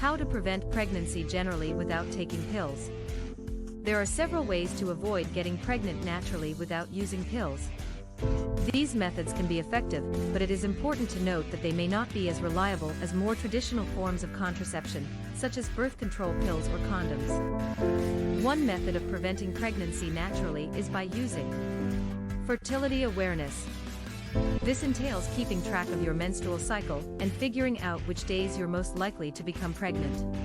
How to prevent pregnancy generally without taking pills. There are several ways to avoid getting pregnant naturally without using pills. These methods can be effective, but it is important to note that they may not be as reliable as more traditional forms of contraception, such as birth control pills or condoms. One method of preventing pregnancy naturally is by using fertility awareness. This entails keeping track of your menstrual cycle and figuring out which days you're most likely to become pregnant.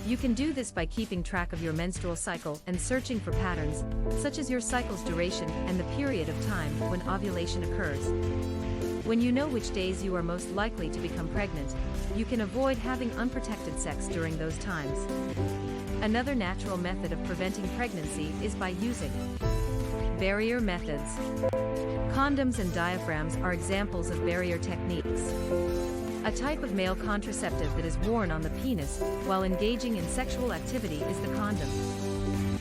You can do this by keeping track of your menstrual cycle and searching for patterns, such as your cycle's duration and the period of time when ovulation occurs. When you know which days you are most likely to become pregnant, you can avoid having unprotected sex during those times. Another natural method of preventing pregnancy is by using barrier methods. Condoms and diaphragms are examples of barrier techniques. A type of male contraceptive that is worn on the penis while engaging in sexual activity is the condom.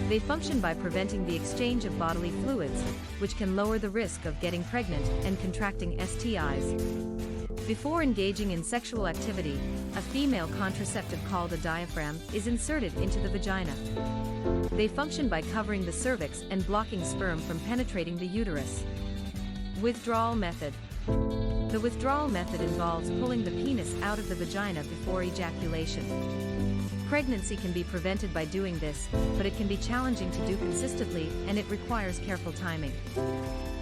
They function by preventing the exchange of bodily fluids, which can lower the risk of getting pregnant and contracting STIs. Before engaging in sexual activity, a female contraceptive called a diaphragm is inserted into the vagina. They function by covering the cervix and blocking sperm from penetrating the uterus. Withdrawal method. The withdrawal method involves pulling the penis out of the vagina before ejaculation. Pregnancy can be prevented by doing this, but it can be challenging to do consistently and it requires careful timing.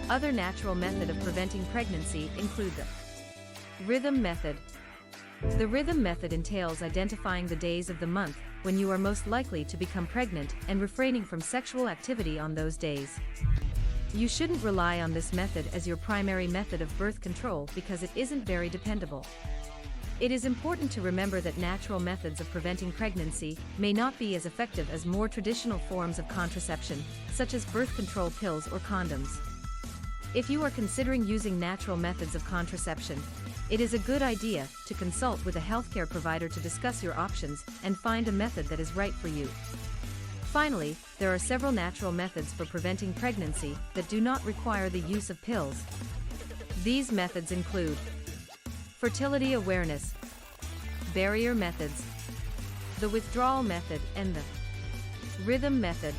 Other natural method of preventing pregnancy include the rhythm method. The rhythm method entails identifying the days of the month when you are most likely to become pregnant and refraining from sexual activity on those days. You shouldn't rely on this method as your primary method of birth control because it isn't very dependable. It is important to remember that natural methods of preventing pregnancy may not be as effective as more traditional forms of contraception, such as birth control pills or condoms. If you are considering using natural methods of contraception, it is a good idea to consult with a healthcare provider to discuss your options and find a method that is right for you. Finally, there are several natural methods for preventing pregnancy that do not require the use of pills. These methods include fertility awareness, barrier methods, the withdrawal method, and the rhythm method.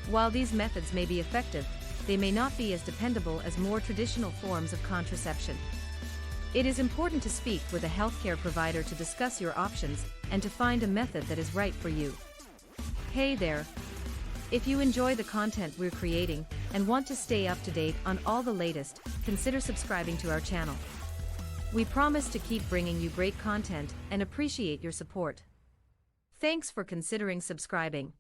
While these methods may be effective, they may not be as dependable as more traditional forms of contraception. It is important to speak with a healthcare provider to discuss your options and to find a method that is right for you. Hey there! If you enjoy the content we're creating and want to stay up to date on all the latest, consider subscribing to our channel. We promise to keep bringing you great content and appreciate your support. Thanks for considering subscribing.